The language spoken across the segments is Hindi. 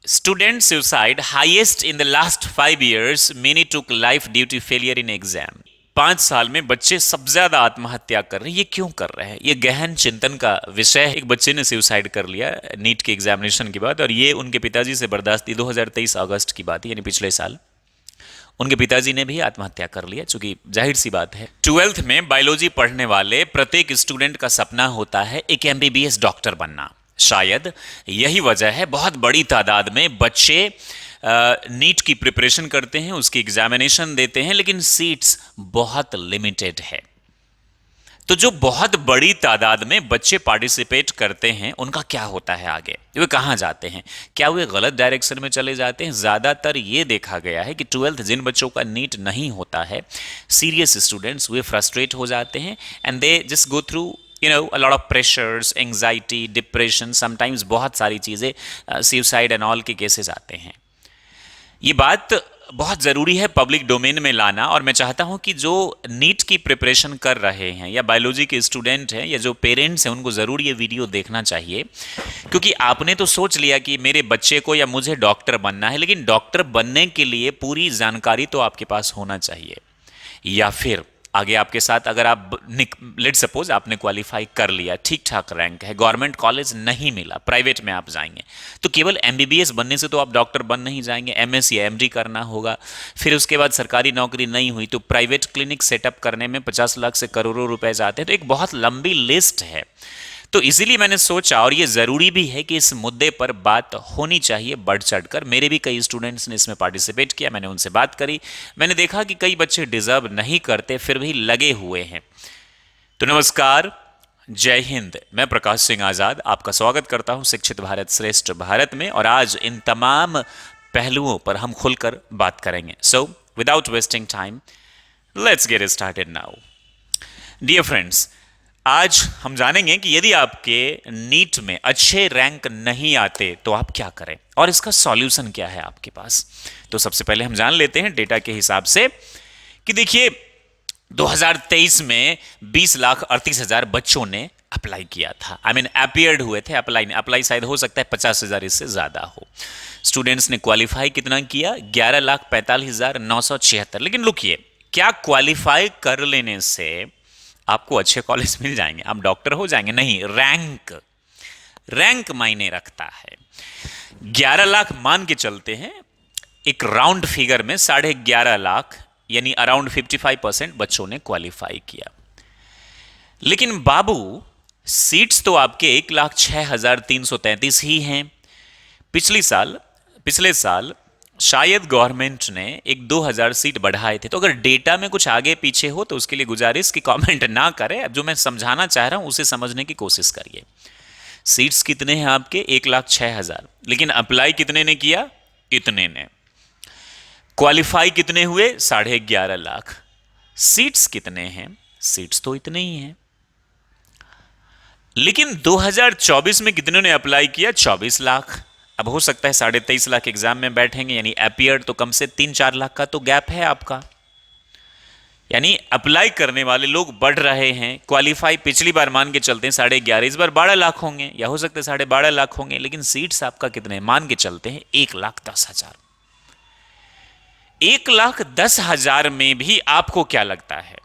Student suicide highest in the last 5 years. Many took life due to failure in exam. 5 साल में बच्चे सबसे ज्यादा आत्महत्या कर रहे हैं। ये क्यों कर रहे हैं? ये गहन चिंतन का विषय है। एक बच्चे ने सुसाइड कर लिया नीट के एग्जामिनेशन के बाद, और ये उनके पिताजी से बर्दाश्त 2023 अगस्त की बात है, यानी पिछले साल उनके पिताजी ने भी आत्महत्या कर लिया, चूंकि जाहिर सी बात है 12th में बायोलॉजी पढ़ने वाले प्रत्येक स्टूडेंट का सपना होता है एक एमबीबीएस डॉक्टर बनना। शायद यही वजह है बहुत बड़ी तादाद में बच्चे नीट की प्रिपरेशन करते हैं, उसकी एग्जामिनेशन देते हैं, लेकिन सीट्स बहुत लिमिटेड है। तो जो बहुत बड़ी तादाद में बच्चे पार्टिसिपेट करते हैं उनका क्या होता है आगे? वे कहाँ जाते हैं? क्या वे गलत डायरेक्शन में चले जाते हैं? ज़्यादातर ये देखा गया है कि 12th जिन बच्चों का नीट नहीं होता है, सीरियस स्टूडेंट्स, वे फ्रस्ट्रेट हो जाते हैं and they just go through a lot of pressures, anxiety, depression, sometimes बहुत सारी चीज़ें, suicide and all के केसेस आते हैं। ये बात बहुत ज़रूरी है पब्लिक डोमेन में लाना, और मैं चाहता हूं कि जो नीट की प्रिपरेशन कर रहे हैं या बायोलॉजी के स्टूडेंट हैं या जो पेरेंट्स हैं उनको ज़रूर ये वीडियो देखना चाहिए, क्योंकि आपने तो सोच लिया कि मेरे बच्चे को या मुझे डॉक्टर बनना है, लेकिन डॉक्टर बनने के लिए पूरी जानकारी तो आपके पास होना चाहिए। या फिर आगे आपके साथ अगर आप लेट सपोज आपने क्वालिफाई कर लिया, ठीक ठाक रैंक है, गवर्नमेंट कॉलेज नहीं मिला, प्राइवेट में आप जाएंगे, तो केवल एमबीबीएस बनने से तो आप डॉक्टर बन नहीं जाएंगे, एमएस या एमडी करना होगा। फिर उसके बाद सरकारी नौकरी नहीं हुई तो प्राइवेट क्लिनिक सेटअप करने में 50 लाख से करोड़ों रुपए जाते हैं। तो एक बहुत लंबी लिस्ट है। तो इसीलिए मैंने सोचा, और ये ज़रूरी भी है कि इस मुद्दे पर बात होनी चाहिए बढ़ चढ़कर। मेरे भी कई स्टूडेंट्स ने इसमें पार्टिसिपेट किया, मैंने उनसे बात करी, मैंने देखा कि कई बच्चे डिजर्व नहीं करते फिर भी लगे हुए हैं। तो नमस्कार, जय हिंद। मैं प्रकाश सिंह आज़ाद आपका स्वागत करता हूं शिक्षित भारत श्रेष्ठ भारत में, और आज इन तमाम पहलुओं पर हम खुलकर बात करेंगे। So without wasting time, let's get started now. Dear friends, आज हम जानेंगे कि यदि आपके नीट में अच्छे रैंक नहीं आते तो आप क्या करें और इसका सॉल्यूशन क्या है आपके पास। तो सबसे पहले हम जान लेते हैं डेटा के हिसाब से कि देखिए 2023 में 20,38,000 बच्चों ने अप्लाई किया था। आई मीन अपीयर्ड हुए थे, अप्लाई शायद हो सकता है 50,000 इससे ज्यादा हो। स्टूडेंट्स ने क्वालिफाई कितना किया? 11,45,976। लेकिन लुकिए, क्या क्वालिफाई कर लेने से आपको अच्छे कॉलेज मिल जाएंगे, आप डॉक्टर हो जाएंगे? नहीं, रैंक मायने रखता है। 11 लाख मान के चलते हैं, एक राउंड फिगर में 11.5 लाख यानी अराउंड 55% बच्चों ने क्वालिफाई किया। लेकिन बाबू, सीट्स तो आपके 1,06,333 ही हैं। पिछले साल शायद गवर्नमेंट ने एक 2,000 सीट बढ़ाए थे। तो अगर डेटा में कुछ आगे पीछे हो तो उसके लिए गुजारिश कि कमेंट ना करें, अब जो मैं समझाना चाह रहा हूं उसे समझने की कोशिश करिए। सीट्स कितने हैं आपके? 1,06,000, लेकिन अप्लाई कितने ने किया? इतने ने। क्वालिफाई कितने हुए? 11.5 लाख। सीट्स कितने हैं? सीट्स तो इतने ही हैं। लेकिन 2024 में कितने ने अप्लाई किया? 24 लाख। अब हो सकता है 23.5 लाख एग्जाम में बैठेंगे, यानी अपीयर तो कम से 3-4 लाख का तो गैप है आपका। यानी अप्लाई करने वाले लोग बढ़ रहे हैं। क्वालिफाई पिछली बार मान के चलते हैं 11.5, इस बार 12 लाख होंगे, या हो सकता है 12.5 लाख होंगे। लेकिन सीट्स आपका कितने मान के चलते हैं? 1,10,000। 1,10,000 में भी आपको क्या लगता है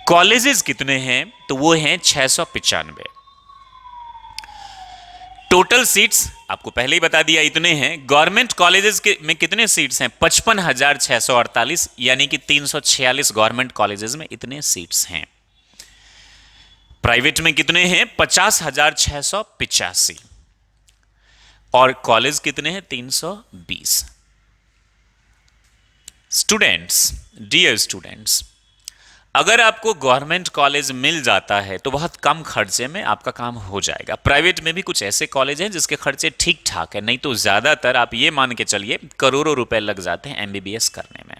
कॉलेजेस कितने हैं? तो वो हैं 695। टोटल सीट्स आपको पहले ही बता दिया इतने हैं। गवर्नमेंट कॉलेजेस में कितने सीट्स हैं? 55,648, यानी कि 346 गवर्नमेंट कॉलेजेस में इतने सीट्स हैं। प्राइवेट में कितने हैं? 50,685, और कॉलेज कितने हैं? 320। स्टूडेंट्स, डियर स्टूडेंट्स, अगर आपको गवर्नमेंट कॉलेज मिल जाता है तो बहुत कम खर्चे में आपका काम हो जाएगा। प्राइवेट में भी कुछ ऐसे कॉलेज हैं जिसके खर्चे ठीक ठाक है, नहीं तो ज्यादातर आप ये मान के चलिए करोड़ों रुपए लग जाते हैं एमबीबीएस करने में।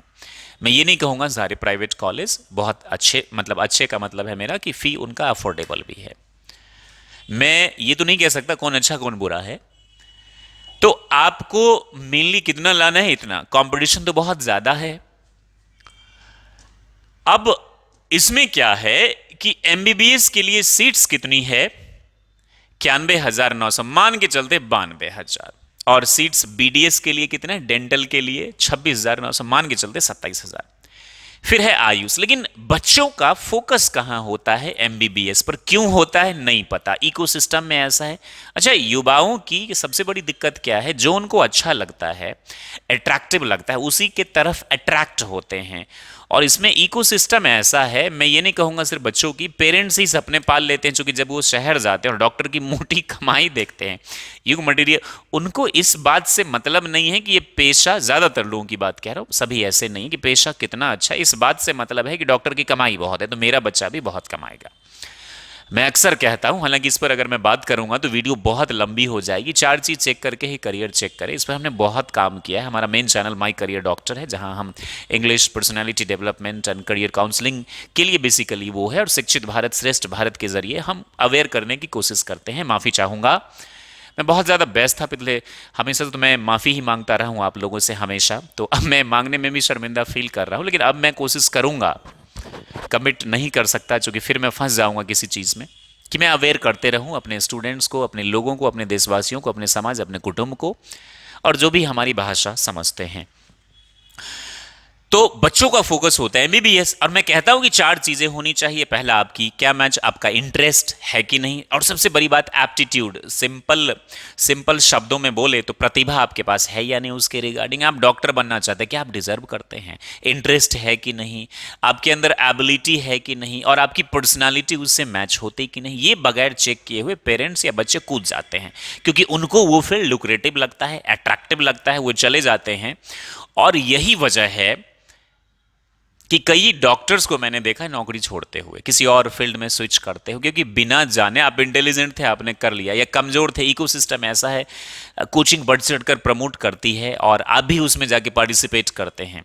मैं ये नहीं कहूंगा सारे प्राइवेट कॉलेज बहुत अच्छे, मतलब अच्छे का मतलब है मेरा कि फी उनका अफोर्डेबल भी है। मैं ये तो नहीं कह सकता कौन अच्छा कौन बुरा है। तो आपको मेनली कितना लाना है? इतना। कंपटीशन तो बहुत ज्यादा है। अब इसमें क्या है कि एमबीबीएस के लिए सीट्स कितनी है? 91,900 मान के चलते 92,000, और सीट्स बीडीएस के लिए कितने हैं? डेंटल के लिए 26,900, मान के चलते 27,000। फिर है आयुष। लेकिन बच्चों का फोकस कहां होता है? एमबीबीएस पर। क्यों होता है नहीं पता, इकोसिस्टम में ऐसा है। अच्छा, युवाओं की सबसे बड़ी दिक्कत क्या है? जो उनको अच्छा लगता है, अट्रैक्टिव लगता है, उसी के तरफ अट्रैक्ट होते हैं। और इसमें इकोसिस्टम ऐसा है, मैं ये नहीं कहूंगा सिर्फ बच्चों की, पेरेंट्स ही सपने पाल लेते हैं, क्योंकि जब वो शहर जाते हैं और डॉक्टर की मोटी कमाई देखते हैं, युग मटेरियल, उनको इस बात से मतलब नहीं है कि ये पेशा, ज्यादातर लोगों की बात कह रहा हूं, सभी ऐसे नहीं कि पेशा कितना अच्छा है, इस बात से मतलब है कि डॉक्टर की कमाई बहुत है तो मेरा बच्चा भी बहुत कमाएगा। मैं अक्सर कहता हूं, हालांकि इस पर अगर मैं बात करूंगा तो वीडियो बहुत लंबी हो जाएगी। 4 चीज चेक करके ही करियर चेक करें, इस पर हमने बहुत काम किया है। हमारा main channel my career doctor है, जहां हम English, personality development and career counselling के लिए बेसिकली वो है, और शिक्षित भारत श्रेष्ठ भारत के जरिए हम अवेयर करने की कोशिश करते हैं। माफी चाहूंगा, मैं बहुत ज़्यादा व्यस्त था पिछले, हमेशा तो मैं माफ़ी ही मांगता रहा हूँ आप लोगों से हमेशा, तो अब मैं मांगने में भी शर्मिंदा फील कर रहा हूँ, लेकिन अब मैं कोशिश करूँगा, कमिट नहीं कर सकता क्योंकि फिर मैं फंस जाऊँगा किसी चीज़ में, कि मैं अवेयर करते रहूँ अपने स्टूडेंट्स को, अपने लोगों को, अपने देशवासियों को, अपने समाज, अपने कुटुंब को, और जो भी हमारी भाषा समझते हैं। तो बच्चों का फोकस होता है एमबीबीएस, और मैं कहता हूं कि 4 चीजें होनी चाहिए। पहला, आपकी क्या मैच, आपका इंटरेस्ट है कि नहीं, और सबसे बड़ी बात एप्टीट्यूड। सिंपल शब्दों में बोले तो प्रतिभा आपके पास है या नहीं उसके रिगार्डिंग। आप डॉक्टर बनना चाहते हैं, क्या आप डिजर्व करते हैं, इंटरेस्ट है कि नहीं, आपके अंदर एबिलिटी है कि नहीं, और आपकी पर्सनालिटी उससे मैच होती कि नहीं। ये बगैर चेक किए हुए पेरेंट्स या बच्चे कूद जाते हैं, क्योंकि उनको वो फील्ड लुक्रेटिव लगता है, अट्रैक्टिव लगता है, वो चले जाते हैं। और यही वजह है कि कई डॉक्टर्स को मैंने देखा है नौकरी छोड़ते हुए, किसी और फील्ड में स्विच करते हुए, क्योंकि बिना जाने, आप इंटेलिजेंट थे आपने कर लिया, या कमजोर थे, इकोसिस्टम ऐसा है, कोचिंग बढ़ चढ़कर प्रमोट करती है और आप भी उसमें जाके पार्टिसिपेट करते हैं।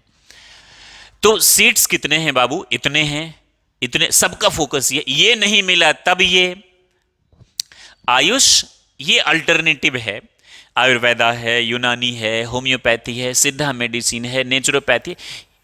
तो सीट्स कितने हैं बाबू? इतने हैं, इतने, सबका फोकस ये नहीं मिला तब ये आयुष, ये अल्टरनेटिव है। आयुर्वेदा है, यूनानी है, होम्योपैथी है, सिद्धा मेडिसिन है, नेचुरोपैथी,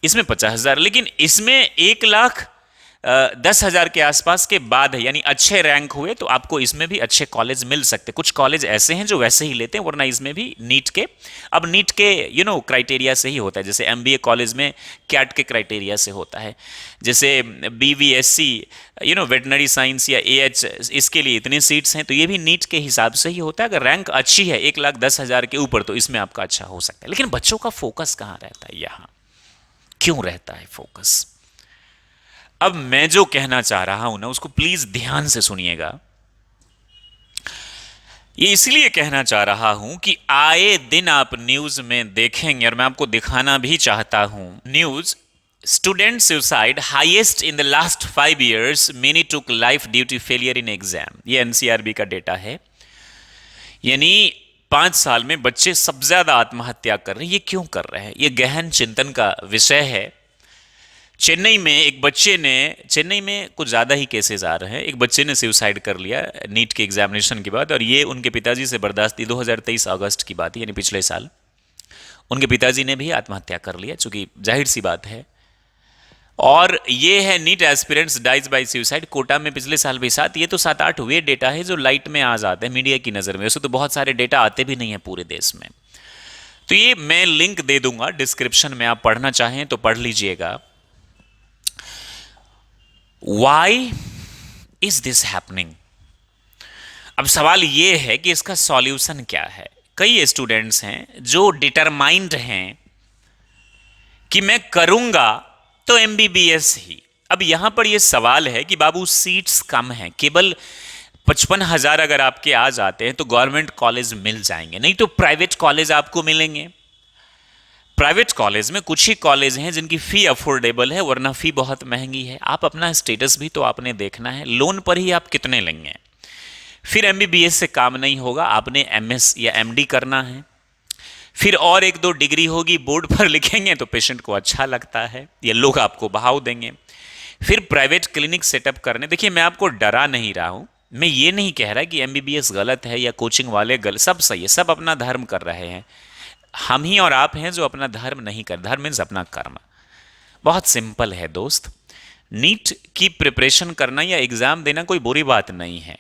इसमें 50,000, लेकिन इसमें 1,10,000 के आसपास के बाद है, यानी अच्छे रैंक हुए तो आपको इसमें भी अच्छे कॉलेज मिल सकते। कुछ कॉलेज ऐसे हैं जो वैसे ही लेते हैं, वरना इसमें भी नीट के, अब नीट के क्राइटेरिया से ही होता है। जैसे एमबीए कॉलेज में कैट के क्राइटेरिया से होता है, जैसे बीवीएससी वेटनरी साइंस या एएच, इसके लिए इतनी सीट्स हैं, तो ये भी नीट के हिसाब से ही होता है। अगर रैंक अच्छी है 1,10,000 के ऊपर, तो इसमें आपका अच्छा हो सकता है। लेकिन बच्चों का फोकस कहाँ रहता है, यहाँ क्यों रहता है फोकस? अब मैं जो कहना चाह रहा हूं ना, उसको प्लीज ध्यान से सुनिएगा। ये इसलिए कहना चाह रहा हूं कि आए दिन आप न्यूज में देखेंगे, और मैं आपको दिखाना भी चाहता हूं news, student suicide highest in the last 5 years, many took life due to failure in exam. ये एनसीआरबी का डेटा है, यानी 5 साल में बच्चे सबसे ज्यादा आत्महत्या कर रहे हैं। ये क्यों कर रहे हैं? ये गहन चिंतन का विषय है। चेन्नई में एक बच्चे ने, चेन्नई में कुछ ज़्यादा ही केसेस आ रहे हैं, एक बच्चे ने सुसाइड कर लिया नीट के एग्जामिनेशन के बाद, और ये उनके पिताजी से बर्दाश्त, 2023 अगस्त की बात है, यानी पिछले साल उनके पिताजी ने भी आत्महत्या कर लिया, चूंकि जाहिर सी बात है। और ये है NEET aspirants dies by suicide, Kota में पिछले साल भी 7, ये तो 7-8 वे डेटा है जो लाइट में आ जाते हैं मीडिया की नज़र में, वैसे तो बहुत सारे डेटा आते भी नहीं है पूरे देश में। तो ये मैं लिंक दे दूंगा डिस्क्रिप्शन में, आप पढ़ना चाहें तो पढ़ लीजिएगा। Why is this happening? अब सवाल ये है कि इसका सॉल्यूशन क्या है। कई स्टूडेंट्स हैं जो डिटरमाइंड हैं कि मैं करूंगा तो एमबीबीएस ही। अब यहां पर यह सवाल है कि बाबू सीट्स कम हैं, केवल 55,000 अगर आपके आ जाते हैं तो गवर्नमेंट कॉलेज मिल जाएंगे, नहीं तो प्राइवेट कॉलेज आपको मिलेंगे। प्राइवेट कॉलेज में कुछ ही कॉलेज हैं जिनकी फी अफोर्डेबल है, वरना फी बहुत महंगी है। आप अपना स्टेटस भी तो आपने देखना है, लोन पर ही आप कितने लेंगे। फिर एमबीबीएस से काम नहीं होगा, आपने एमएस या एमडी करना है। फिर और 1-2 डिग्री होगी, बोर्ड पर लिखेंगे तो पेशेंट को अच्छा लगता है, ये लोग आपको बहाव देंगे। फिर प्राइवेट क्लिनिक सेटअप करने, देखिए मैं आपको डरा नहीं रहा हूं, मैं ये नहीं कह रहा कि एमबीबीएस गलत है या कोचिंग वाले गलत, सब सही है, सब अपना धर्म कर रहे हैं। हम ही और आप हैं जो अपना धर्म नहीं कर, धर्म मीन्स अपना कर्म। बहुत सिंपल है दोस्त, नीट की प्रिपरेशन करना या एग्जाम देना कोई बुरी बात नहीं है।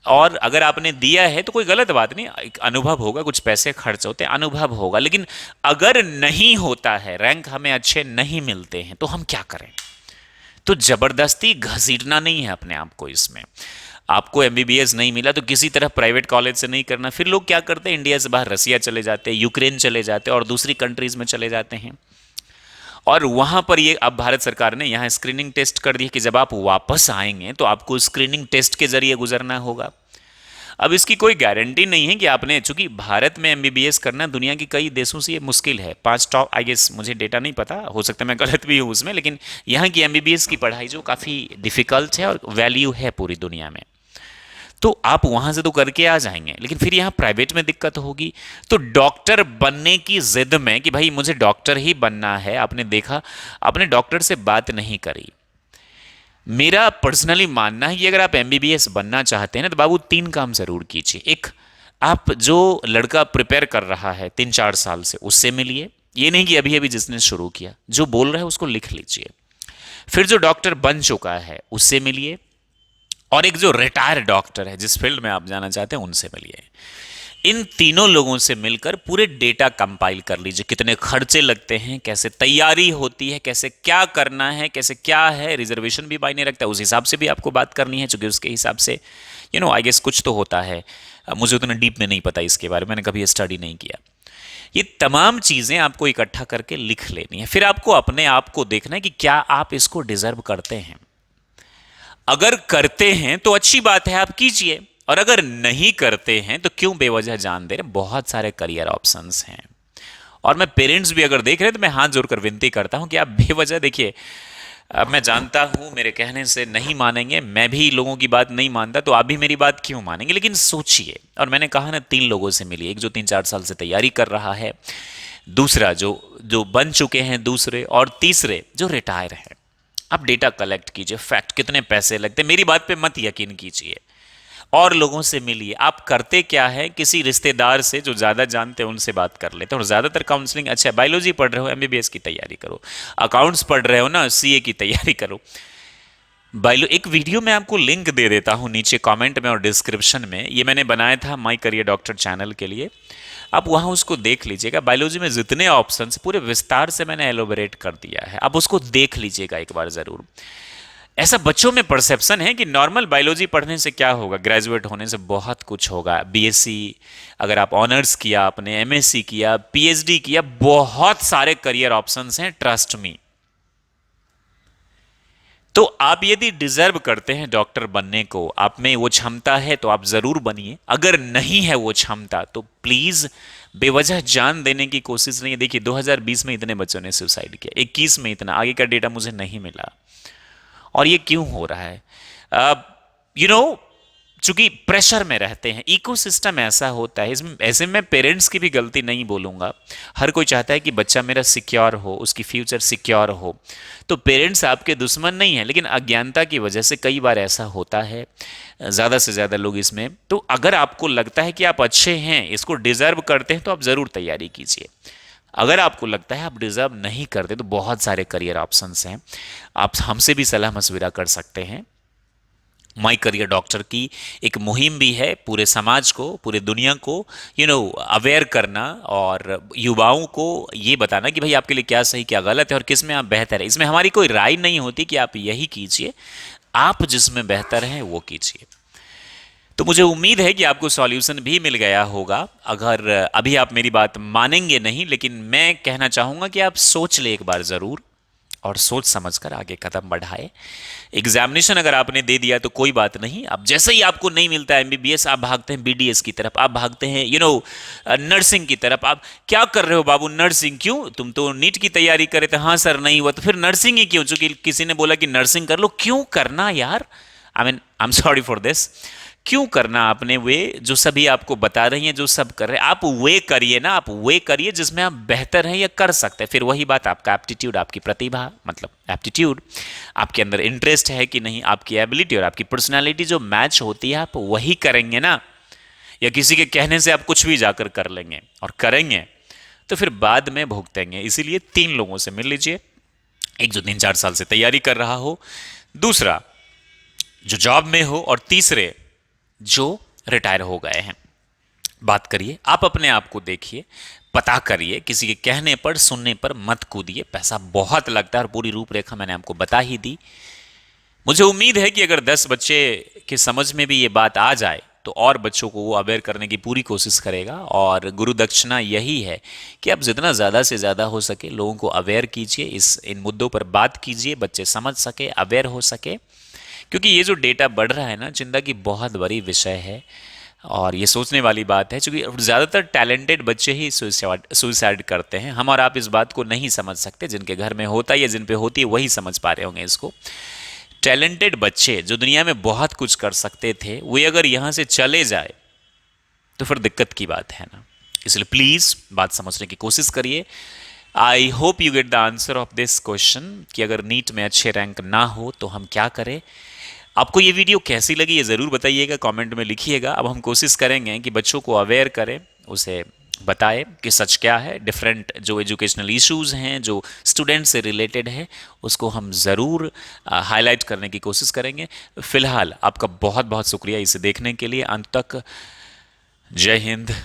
और अगर आपने दिया है तो कोई गलत बात नहीं, एक अनुभव होगा, कुछ पैसे खर्च होते हैं, अनुभव होगा। लेकिन अगर नहीं होता है, रैंक हमें अच्छे नहीं मिलते हैं, तो हम क्या करें? तो जबरदस्ती घसीटना नहीं है अपने आप को इसमें। आपको एमबीबीएस नहीं मिला तो किसी तरह प्राइवेट कॉलेज से नहीं करना। फिर लोग क्या करते हैं, इंडिया से बाहर रसिया चले जाते हैं, यूक्रेन चले जाते हैं और दूसरी कंट्रीज में चले जाते हैं। और वहां पर ये अब भारत सरकार ने यहाँ स्क्रीनिंग टेस्ट कर दिया कि जब आप वापस आएंगे तो आपको स्क्रीनिंग टेस्ट के जरिए गुजरना होगा। अब इसकी कोई गारंटी नहीं है कि आपने, चूंकि भारत में एमबीबीएस करना दुनिया के कई देशों से ये मुश्किल है। 5 टॉप, आई गेस, मुझे डेटा नहीं पता, हो सकता है मैं गलत भी हूँ उसमें, लेकिन यहाँ की एमबीबीएस की पढ़ाई जो काफ़ी डिफिकल्ट है और वैल्यू है पूरी दुनिया में। तो आप वहां से तो करके आ जाएंगे, लेकिन फिर यहाँ प्राइवेट में दिक्कत होगी। तो डॉक्टर बनने की जिद में कि भाई मुझे डॉक्टर ही बनना है, आपने देखा, आपने डॉक्टर से बात नहीं करी। मेरा पर्सनली मानना है कि अगर आप एमबीबीएस बनना चाहते हैं ना, तो बाबू 3 काम जरूर कीजिए। एक, आप जो लड़का प्रिपेयर कर रहा है 3-4 साल से, उससे मिलिए। ये नहीं कि अभी अभी जिसने शुरू किया, जो बोल रहा है उसको लिख लीजिए। फिर जो डॉक्टर बन चुका है उससे मिलिए, और एक जो रिटायर्ड डॉक्टर है जिस फील्ड में आप जाना चाहते हैं उनसे मिलिए। इन तीनों लोगों से मिलकर पूरे डेटा कंपाइल कर लीजिए, कितने खर्चे लगते हैं, कैसे तैयारी होती है, कैसे क्या करना है, कैसे क्या है, रिजर्वेशन भी मायने रखता है, उस हिसाब से भी आपको बात करनी है, क्योंकि उसके हिसाब से आई गेस कुछ तो होता है। मुझे उतना डीप में नहीं पता इसके बारे में, मैंने कभी स्टडी नहीं किया। ये तमाम चीज़ें आपको इकट्ठा करके लिख लेनी है। फिर आपको अपने आप को देखना है कि क्या आप इसको डिजर्व करते हैं। अगर करते हैं तो अच्छी बात है, आप कीजिए, और अगर नहीं करते हैं तो क्यों बेवजह जान दे रहे। बहुत सारे करियर ऑप्शंस हैं, और मैं पेरेंट्स भी अगर देख रहे हैं तो मैं हाथ जोड़कर विनती करता हूं कि आप बेवजह देखिए। अब मैं जानता हूं मेरे कहने से नहीं मानेंगे, मैं भी लोगों की बात नहीं मानता, तो आप भी मेरी बात क्यों मानेंगे, लेकिन सोचिए। और मैंने कहा ना, 3 लोगों से मिलिए, एक जो 3-4 साल से तैयारी कर रहा है, दूसरा जो जो बन चुके हैं दूसरे, और तीसरे जो रिटायर हैं। आप डेटा कलेक्ट कीजिए, फैक्ट, कितने पैसे लगते हैं, मेरी बात पे मत यकीन कीजिए, और लोगों से मिलिए। आप करते क्या है, किसी रिश्तेदार से जो ज़्यादा जानते हैं उनसे बात कर लेते हैं। और ज़्यादातर काउंसलिंग, अच्छा बायोलॉजी पढ़ रहे हो, एमबीबीएस की तैयारी करो, अकाउंट्स पढ़ रहे हो ना, सीए की तैयारी करो। एक वीडियो में आपको लिंक दे देता हूं नीचे कमेंट में और डिस्क्रिप्शन में, ये मैंने बनाया था माई करियर डॉक्टर चैनल के लिए, आप वहां उसको देख लीजिएगा। बायोलॉजी में जितने ऑप्शंस पूरे विस्तार से मैंने एलोबरेट कर दिया है, आप उसको देख लीजिएगा एक बार जरूर। ऐसा बच्चों में परसेप्शन है कि नॉर्मल बायोलॉजी पढ़ने से क्या होगा, ग्रेजुएट होने से बहुत कुछ होगा। बीएससी अगर आप ऑनर्स किया, आपने एमएससी किया, पीएचडी किया, बहुत सारे करियर ऑप्शंस हैं, ट्रस्ट मी। तो आप यदि डिजर्व करते हैं डॉक्टर बनने को, आप में वो क्षमता है, तो आप जरूर बनिए। अगर नहीं है वो क्षमता, तो प्लीज बेवजह जान देने की कोशिश नहीं है। देखिए 2020 में इतने बच्चों ने सुसाइड किया, 21 में इतना, आगे का डेटा मुझे नहीं मिला। और ये क्यों हो रहा है? यू नो चूंकि प्रेशर में रहते हैं, इकोसिस्टम ऐसा होता है। इसमें ऐसे में पेरेंट्स की भी गलती नहीं बोलूंगा। हर कोई चाहता है कि बच्चा मेरा सिक्योर हो, उसकी फ्यूचर सिक्योर हो। तो पेरेंट्स आपके दुश्मन नहीं है, लेकिन अज्ञानता की वजह से कई बार ऐसा होता है, ज़्यादा से ज़्यादा लोग इसमें। तो अगर आपको लगता है कि आप अच्छे हैं, इसको डिजर्व करते हैं, तो आप ज़रूर तैयारी कीजिए। अगर आपको लगता है आप डिजर्व नहीं करते, तो बहुत सारे करियर ऑप्शंस हैं, आप हमसे भी सलाह मशविरा कर सकते हैं। माई करियर डॉक्टर की एक मुहिम भी है, पूरे समाज को, पूरे दुनिया को अवेयर करना, और युवाओं को ये बताना कि भाई आपके लिए क्या सही क्या गलत है और किस में आप बेहतर है। इसमें हमारी कोई राय नहीं होती कि आप यही कीजिए, आप जिसमें बेहतर हैं वो कीजिए। तो मुझे उम्मीद है कि आपको सॉल्यूशन भी मिल गया होगा। अगर अभी आप मेरी बात मानेंगे नहीं, लेकिन मैं कहना चाहूँगा कि आप सोच ले एक बार ज़रूर, और सोच समझकर आगे कदम बढ़ाए। एग्जामिनेशन अगर आपने दे दिया तो कोई बात नहीं, अब जैसे ही आपको नहीं मिलता एमबीबीएस, आप भागते हैं बीडीएस की तरफ, आप भागते हैं नर्सिंग की तरफ। आप क्या कर रहे हो बाबू, नर्सिंग क्यों, तुम तो नीट की तैयारी करे थे। हाँ सर नहीं हुआ, तो फिर नर्सिंग ही क्यों, चूंकि किसी ने बोला कि नर्सिंग कर लो। क्यों करना यार, I am sorry for this. क्यों करना आपने वे जो सभी आपको बता रही हैं, जो सब कर रहे हैं, आप वे करिए ना, आप वे करिए जिसमें आप बेहतर हैं या कर सकते हैं। फिर वही बात, आपका एप्टीट्यूड, आपकी प्रतिभा, मतलब एप्टीट्यूड, आपके अंदर इंटरेस्ट है कि नहीं, आपकी एबिलिटी और आपकी पर्सनालिटी जो मैच होती है, आप वही करेंगे ना। या किसी के कहने से आप कुछ भी जाकर कर लेंगे और करेंगे, तो फिर बाद में भुगतेंगे। इसीलिए 3 लोगों से मिल लीजिए, एक जो 3-4 साल से तैयारी कर रहा हो, दूसरा जो जॉब में हो, और तीसरे जो रिटायर हो गए हैं। बात करिए, आप अपने आप को देखिए, पता करिए, किसी के कहने पर सुनने पर मत कूदिए। पैसा बहुत लगता है और पूरी रूपरेखा मैंने आपको बता ही दी। मुझे उम्मीद है कि अगर 10 बच्चे के समझ में भी ये बात आ जाए तो और बच्चों को वो अवेयर करने की पूरी कोशिश करेगा। और गुरु दक्षिणा यही है कि आप जितना ज़्यादा से ज़्यादा हो सके लोगों को अवेयर कीजिए, इन मुद्दों पर बात कीजिए, बच्चे समझ सके, अवेयर हो सके। क्योंकि ये जो डेटा बढ़ रहा है ना, चिंता की बहुत बड़ी विषय है और ये सोचने वाली बात है, क्योंकि ज़्यादातर टैलेंटेड बच्चे ही सुइसाइड करते हैं। हम और आप इस बात को नहीं समझ सकते, जिनके घर में होता है या जिन पे होती है वही समझ पा रहे होंगे इसको। टैलेंटेड बच्चे जो दुनिया में बहुत कुछ कर सकते थे, वे अगर यहाँ से चले जाए तो फिर दिक्कत की बात है ना। इसलिए प्लीज़ बात समझने की कोशिश करिए। I hope you get the answer of this question कि अगर नीट में अच्छे रैंक ना हो तो हम क्या करें। आपको ये वीडियो कैसी लगी ये ज़रूर बताइएगा, कमेंट में लिखिएगा। अब हम कोशिश करेंगे कि बच्चों को अवेयर करें, उसे बताएं कि सच क्या है। डिफरेंट जो एजुकेशनल इश्यूज़ हैं जो स्टूडेंट से रिलेटेड है उसको हम ज़रूर हाईलाइट करने की कोशिश करेंगे। फ़िलहाल आपका बहुत बहुत शुक्रिया इसे देखने के लिए अंत तक। जय हिंद,